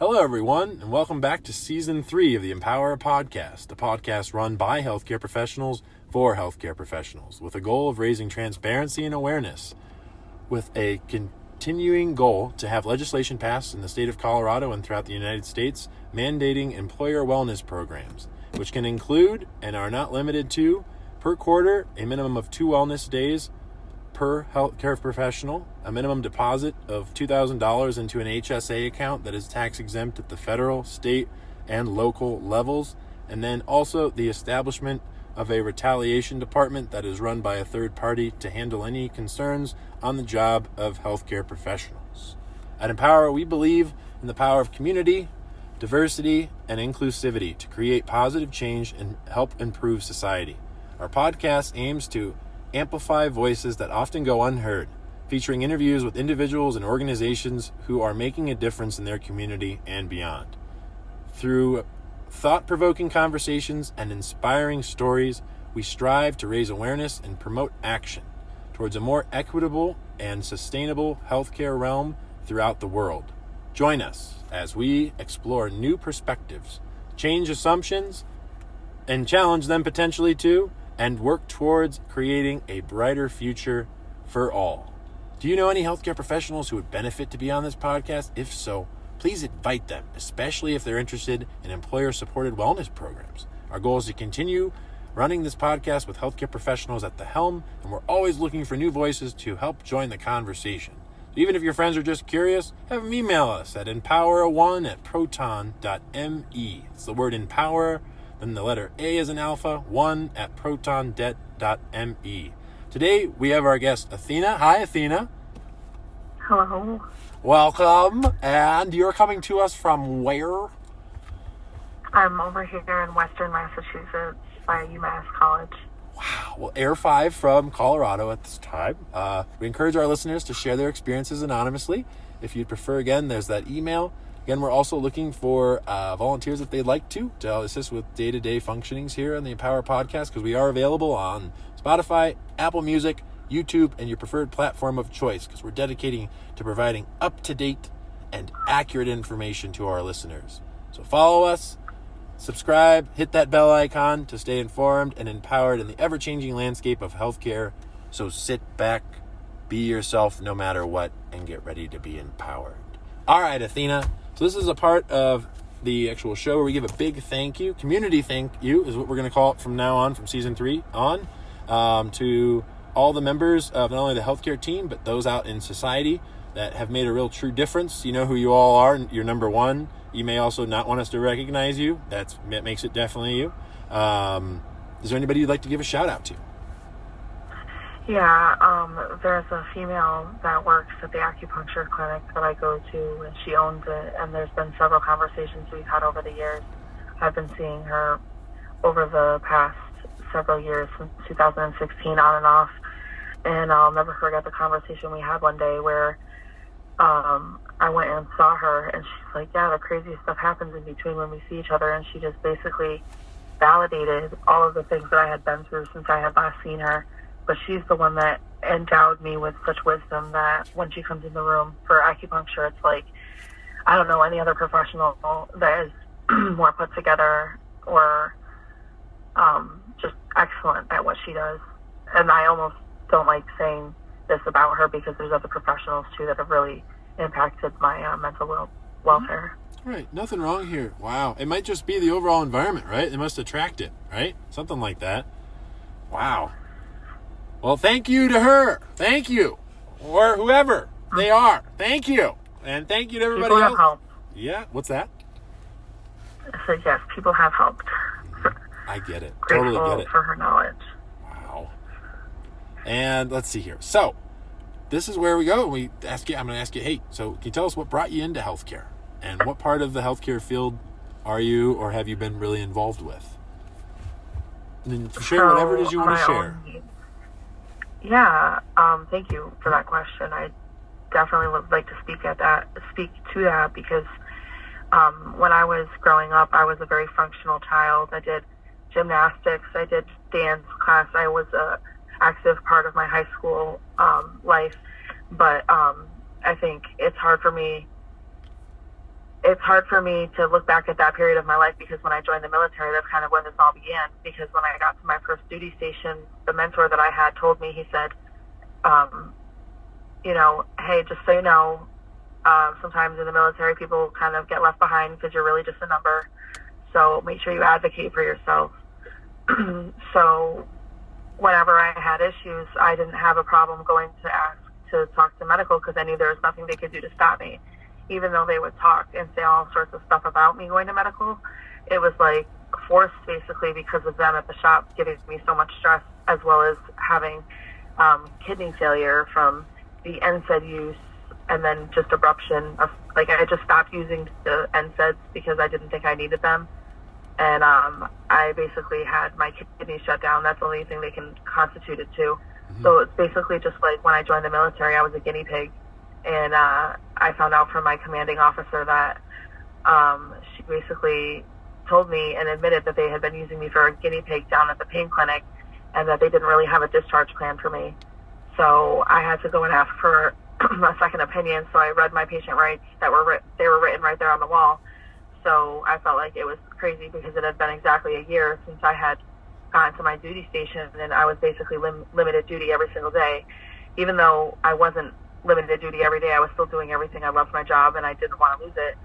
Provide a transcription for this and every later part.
Hello, everyone, and welcome back to Season 3 of the Empower Podcast, a podcast run by healthcare professionals for healthcare professionals, with a goal of raising transparency and awareness, with a continuing goal to have legislation passed in the state of Colorado and throughout the United States mandating employer wellness programs, which can include, and are not limited to, per quarter, a minimum of 2 wellness days per healthcare professional, a minimum deposit of $2,000 into an HSA account that is tax exempt at the federal, state, and local levels, and then also the establishment of a retaliation department that is run by a third party to handle any concerns on the job of healthcare professionals. At Empower, we believe in the power of community, diversity, and inclusivity to create positive change and help improve society. Our podcast aims to amplify voices that often go unheard, featuring interviews with individuals and organizations who are making a difference in their community and beyond. Through thought-provoking conversations and inspiring stories, we strive to raise awareness and promote action towards a more equitable and sustainable healthcare realm throughout the world. Join us as we explore new perspectives, change assumptions, and challenge them potentially too, and work towards creating a brighter future for all. Do you know any healthcare professionals who would benefit to be on this podcast? If so, please invite them, especially if they're interested in employer-supported wellness programs. Our goal is to continue running this podcast with healthcare professionals at the helm, and we're always looking for new voices to help join the conversation. Even if your friends are just curious, have them email us at empower1@proton.me. It's the word empower, then the letter A as in alpha, 1@proton.me. Today, we have our guest, Athena. Hi, Athena. Hello. Welcome. And you're coming to us from where? I'm over here in Western Massachusetts by UMass College. Wow. Well, Air 5 from Colorado at this time. We encourage our listeners to share their experiences anonymously. If you'd prefer, again, there's that email. Again, we're also looking for volunteers if they'd like to assist with day-to-day functionings here on the Empower Podcast, because we are available on Spotify, Apple Music, YouTube, and your preferred platform of choice, because we're dedicating to providing up-to-date and accurate information to our listeners. So follow us, subscribe, hit that bell icon to stay informed and empowered in the ever-changing landscape of healthcare. So sit back, be yourself no matter what, and get ready to be empowered. All right, Athena. So this is a part of the actual show where we give a big thank you. Community thank you is what we're going to call it from now on, from Season 3 on, to all the members of not only the healthcare team, but those out in society that have made a real true difference. You know who you all are. You're number one. You may also not want us to recognize you. That makes it definitely you. Is there anybody you'd like to give a shout out to? Yeah, there's a female that works at the acupuncture clinic that I go to, and she owns it, and there's been several conversations we've had over the years. I've been seeing her over the past several years, since 2016, on and off, and I'll never forget the conversation we had one day where I went and saw her, and she's like, yeah, the craziest stuff happens in between when we see each other, and she just basically validated all of the things that I had been through since I had last seen her. But she's the one that endowed me with such wisdom that when she comes in the room for acupuncture, it's like, I don't know any other professional that is more put together or just excellent at what she does. And I almost don't like saying this about her because there's other professionals too that have really impacted my mental welfare. Right. Nothing wrong here. Wow. It might just be the overall environment, right? They must attract it, right? Something like that. Wow. Well, thank you to her. Thank you. Or whoever they are. Thank you. And thank you to everybody people else. Have helped. Yeah. What's that? I said, yes, people have helped. I get it. Grateful Totally get it. for her knowledge. Wow. And let's see here. So this is where we go. I'm going to ask you, hey, so can you tell us what brought you into healthcare? And what part of the healthcare field are you or have you been really involved with? And then share whatever it is you want to share. Yeah, thank you for that question. I definitely would like to speak to that because when I was growing up, I was a very functional child. I did gymnastics, I did dance class, I was a active part of my high school I think it's hard for me it's hard for me to look back at that period of my life, because when I joined the military, that's kind of when this all began. Because when I got to my first duty station, the mentor that I had told me, he said, hey, just so you know, sometimes in the military, people kind of get left behind because you're really just a number. So make sure you advocate for yourself. So whenever I had issues, I didn't have a problem going to ask to talk to medical, because I knew there was nothing they could do to stop me. Even though they would talk and say all sorts of stuff about me going to medical, it was like forced, basically, because of them at the shop giving me so much stress, as well as having kidney failure from the NSAID use, and then just abruption of, like, I just stopped using the NSAIDs because I didn't think I needed them. And I basically had my kidneys shut down. That's the only thing they can constitute it to. Mm-hmm. So it's basically just like when I joined the military, I was a guinea pig. And I found out from my commanding officer that she basically told me and admitted that they had been using me for a guinea pig down at the pain clinic, and that they didn't really have a discharge plan for me. So I had to go and ask for a second opinion. So I read my patient rights that were they were written right there on the wall. So I felt like it was crazy, because it had been exactly a year since I had gotten to my duty station, and I was basically limited duty every single day. Even though I wasn't limited duty every day, I was still doing everything. I loved my job, and I didn't want to lose it.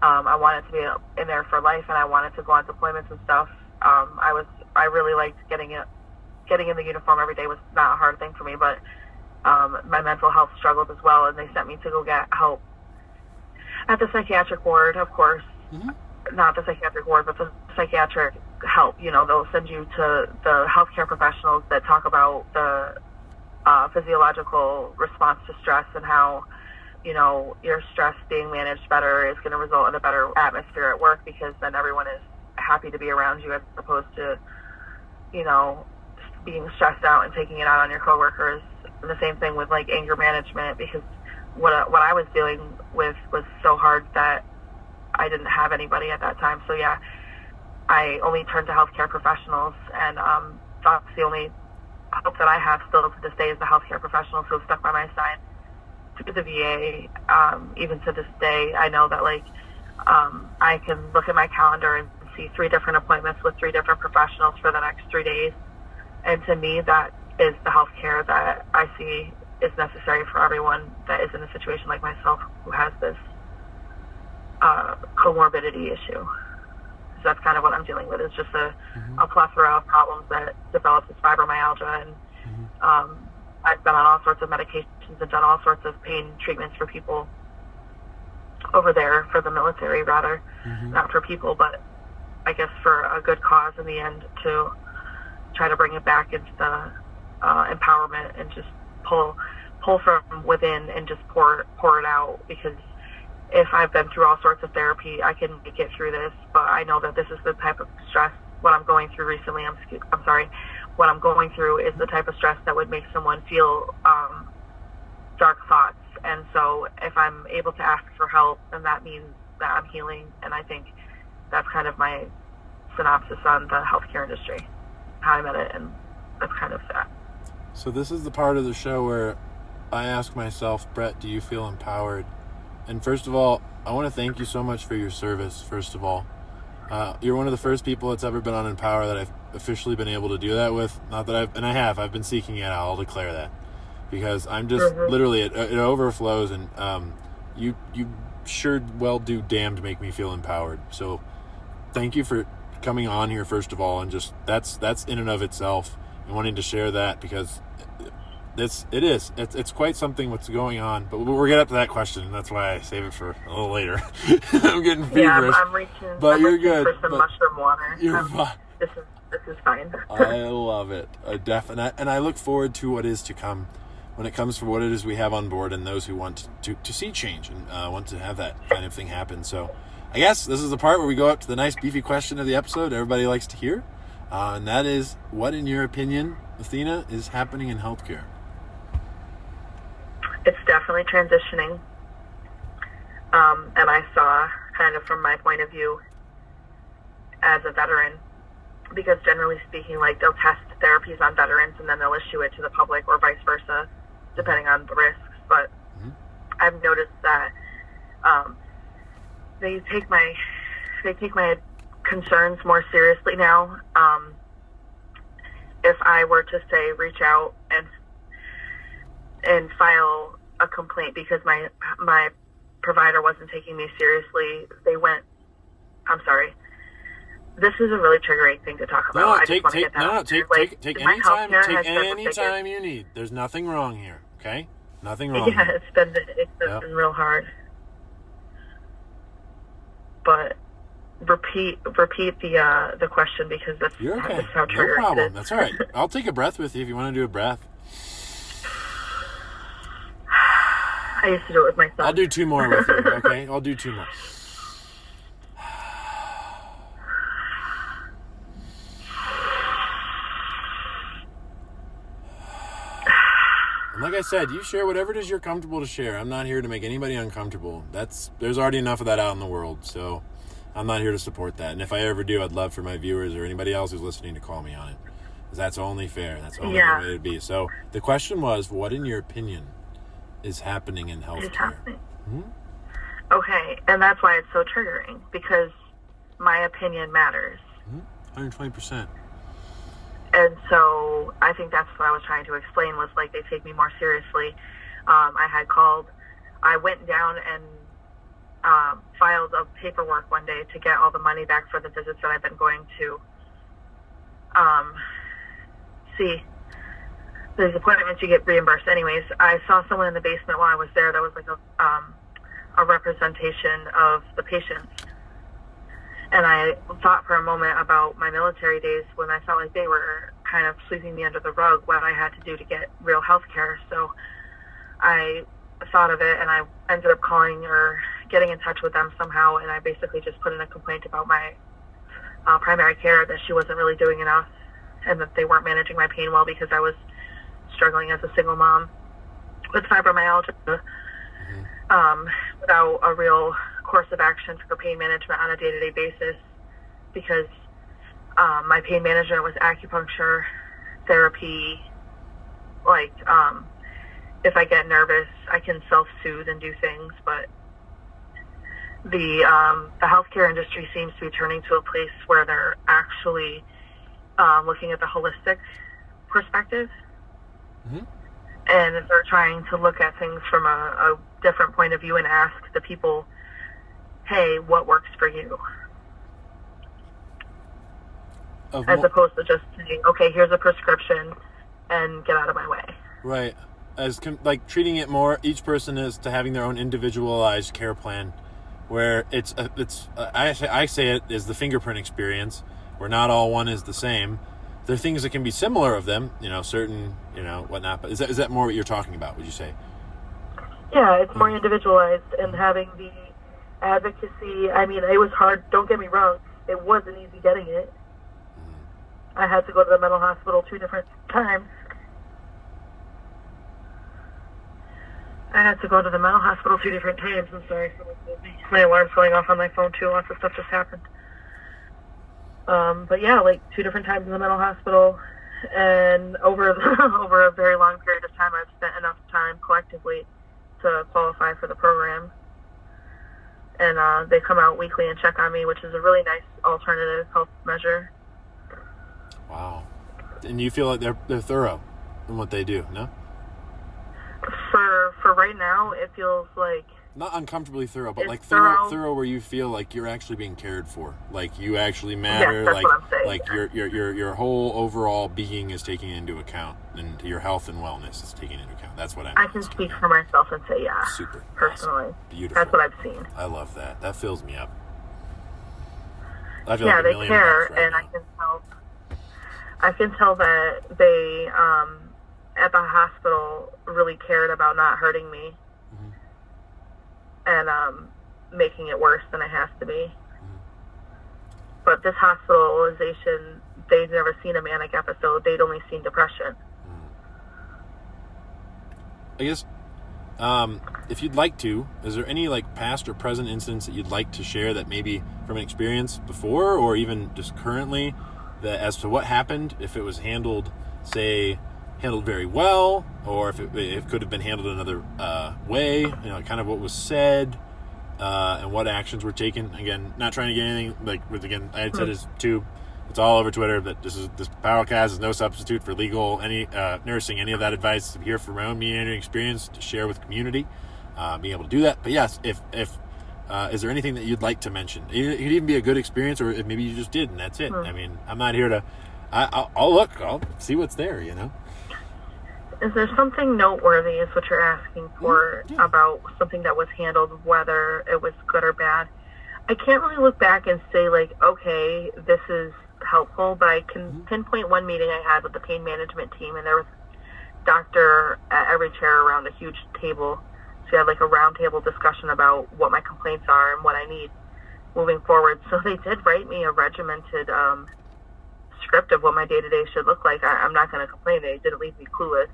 I wanted to be in there for life, and I wanted to go on deployments and stuff. I really liked getting in the uniform every day. Was not a hard thing for me, but my mental health struggled as well, and they sent me to go get help at the psychiatric ward, of course. Mm-hmm. Not the psychiatric ward, but the psychiatric help. They'll send you to the healthcare professionals that talk about the physiological response to stress, and how, your stress being managed better is going to result in a better atmosphere at work, because then everyone is happy to be around you, as opposed to, being stressed out and taking it out on your coworkers. And the same thing with like anger management, because what I was dealing with was so hard that I didn't have anybody at that time. So yeah, I only turned to healthcare professionals, and that's the only hope that I have still to this day is the healthcare professionals who have stuck by my side through the VA. Even to this day, I know that I can look at my calendar and see 3 different appointments with 3 different professionals for the next 3 days. And to me, that is the healthcare that I see is necessary for everyone that is in a situation like myself, who has this comorbidity issue. So that's kind of what I'm dealing with. It's just a plethora of problems that develops with fibromyalgia, and I've been on all sorts of medications and done all sorts of pain treatments for people over there, for the military rather, not for people, but I guess for a good cause in the end, to try to bring it back into the empowerment, and just pull from within and just pour it out. Because if I've been through all sorts of therapy, I can make it through this, but I know that this is the type of stress, what I'm going through recently, what I'm going through is the type of stress that would make someone feel dark thoughts. And so if I'm able to ask for help, then that means that I'm healing. And I think that's kind of my synopsis on the healthcare industry, how I met it, and that's kind of that. So this is the part of the show where I ask myself, Brett, do you feel empowered? And first of all, I want to thank you so much for your service, first of all. You're one of the first people that's ever been on Empower that I've officially been able to do that with. Not that I've been seeking it out, I'll declare that. Because I'm just, literally, it overflows, and you sure well do damned make me feel empowered. So thank you for coming on here, first of all, and just, that's in and of itself, and wanting to share that, because it's quite something what's going on. But we'll get up to that question, and that's why I save it for a little later. I'm getting feverish. Yeah, I'm reaching good. For some mushroom water. You're fine. This is fine. I love it. And I look forward to what is to come when it comes to what it is we have on board, and those who want to see change and want to have that kind of thing happen. So I guess this is the part where we go up to the nice beefy question of the episode everybody likes to hear. And that is, what in your opinion, Athena, is happening in healthcare? It's definitely transitioning. And I saw, kind of from my point of view as a veteran, because generally speaking, like, they'll test therapies on veterans and then they'll issue it to the public, or vice versa, depending on the risks. But I've noticed that they take my concerns more seriously now. If I were to say reach out and file a complaint because my provider wasn't taking me seriously, I'm sorry. This is a really triggering thing to talk about. Take any time you need. There's nothing wrong here, okay? Nothing wrong. Yeah, it's been real hard. But repeat the question because that's how triggering. No problem. It is. That's all right. I'll take a breath with you if you want to do a breath. I used to do it with my son. I'll do 2 more with you, okay? I'll do 2 more. And like I said, you share whatever it is you're comfortable to share. I'm not here to make anybody uncomfortable. There's already enough of that out in the world, so I'm not here to support that. And if I ever do, I'd love for my viewers or anybody else who's listening to call me on it. Because that's only fair. That's only the way it'd be. So the question was, what in your opinion is happening in healthcare? Okay, and that's why it's so triggering, because my opinion matters. 120%. And so I think that's what I was trying to explain was like they take me more seriously. I went down and filed a paperwork one day to get all the money back for the visits that I've been going to. See, these appointments you get reimbursed anyways. I saw someone in the basement while I was there that was like a representation of the patients. And I thought for a moment about my military days when I felt like they were kind of sweeping me under the rug, what I had to do to get real health care. So I thought of it, and I ended up calling or getting in touch with them somehow, and I basically just put in a complaint about my primary care, that she wasn't really doing enough and that they weren't managing my pain well because I was struggling as a single mom with fibromyalgia without a real course of action for pain management on a day-to-day basis, because my pain management was acupuncture, therapy, like if I get nervous, I can self-soothe and do things, but the healthcare industry seems to be turning to a place where they're actually looking at the holistic perspective, and they're trying to look at things from a different point of view and ask the people, hey, what works for you? As opposed to just saying, okay, here's a prescription and get out of my way. Right. Like treating it more, each person is to having their own individualized care plan, where I say it is the fingerprint experience, where not all one is the same. There are things that can be similar of them, certain, whatnot. But is that more what you're talking about, would you say? Yeah, it's more individualized, and having the advocacy. I mean, it was hard. Don't get me wrong. It wasn't easy getting it. I had to go to the mental hospital 2 different times. I'm sorry. My alarm's going off on my phone, too. Lots of stuff just happened. But yeah, like 2 different times in the mental hospital. And over a very long period of time, I've spent enough time collectively to qualify for the program. And they come out weekly and check on me, which is a really nice alternative health measure. Wow. And you feel like they're thorough in what they do, no? For right now, it feels like... Not uncomfortably thorough, but like thorough where you feel like you're actually being cared for. Like you actually matter. Yes, that's what I'm saying. Like your whole overall being is taken into account, and your health and wellness is taken into account. That's what I can speak for myself and say, yeah. Super. Personally. Awesome. Beautiful. That's what I've seen. I love that. That fills me up. I feel yeah, like they care, and I can tell that they at the hospital really cared about not hurting me and making it worse than it has to be. But this hospitalization, they'd never seen a manic episode. They'd only seen depression. I guess if you'd like to, is there any like past or present incidents that you'd like to share that maybe from an experience before or even just currently, that as to what happened, if it was handled very well, or if it could have been handled another way, kind of what was said, and what actions were taken. Again, not trying to get anything I had said is too. It's all over Twitter that this Powercast is no substitute for legal nursing. Any of that advice I'm here for my own meandering experience to share with the community, being able to do that. But yes, if is there anything that you'd like to mention? It could even be a good experience, or maybe you just did and that's it. I mean, I'm not here to. I'll look. I'll see what's there. Is there something noteworthy, is what you're asking for, about something that was handled, whether it was good or bad? I can't really look back and say, like, okay, this is helpful, but I can pinpoint one meeting I had with the pain management team, and there was a doctor at every chair around a huge table. So we had like a round table discussion about what my complaints are and what I need moving forward. So they did write me a regimented script of what my day-to-day should look like. I'm not going to complain. They didn't leave me clueless.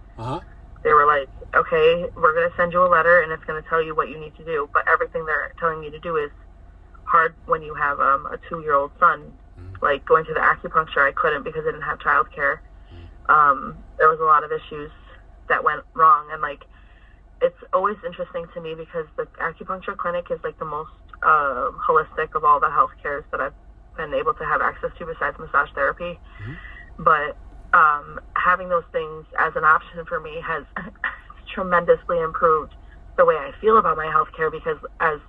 They were like, okay, we're going to send you a letter, and it's going to tell you what you need to do. But everything they're telling you to do is hard when you have a 2-year-old son. Like going to the acupuncture, I couldn't because I didn't have childcare. There was a lot of issues that went wrong, and like it's always interesting to me because the acupuncture clinic is like the most holistic of all the health cares that I've been able to have access to besides massage therapy. But having those things as an option for me has tremendously improved the way I feel about my health care, because as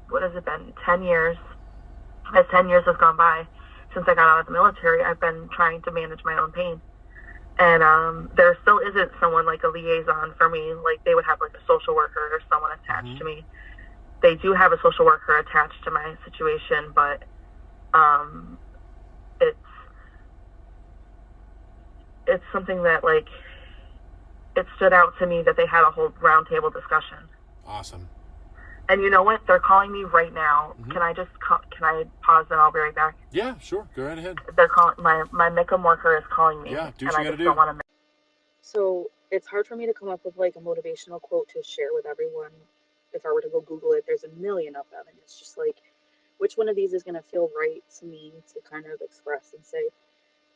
what has it been, 10 years, as 10 years have gone by since I got out of the military, I've been trying to manage my own pain. And there still isn't someone like a liaison for me. Like they would have like a social worker or someone attached to me. They do have a social worker attached to my situation, but it's something that like it stood out to me that they had a whole round table discussion. Awesome. And you know what? They're calling me right now. Can I pause and I'll be right back? Yeah, sure. Go right ahead. They're calling, my MICM worker is calling me. Yeah, do what what you gotta do. So it's hard for me to come up with like a motivational quote to share with everyone. If I were to go Google it, there's a million of them. And it's just like, which one of these is going to feel right to me to kind of express and say,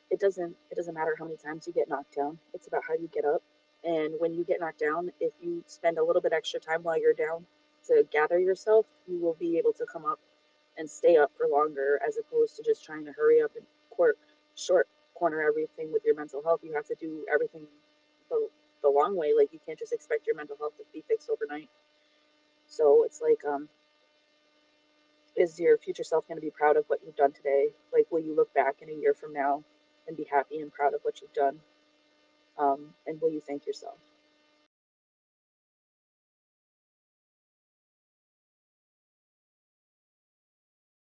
it doesn't matter how many times you get knocked down. It's about how you get up. And when you get knocked down, if you spend a little bit extra time while you're down to gather yourself, you will be able to come up and stay up for longer, as opposed to just trying to hurry up and short corner everything with your mental health. You have to do everything the long way. Like you can't just expect your mental health to be fixed overnight. So it's like, is your future self going to be proud of what you've done today? Like, will you look back in a year from now and be happy and proud of what you've done? And will you thank yourself?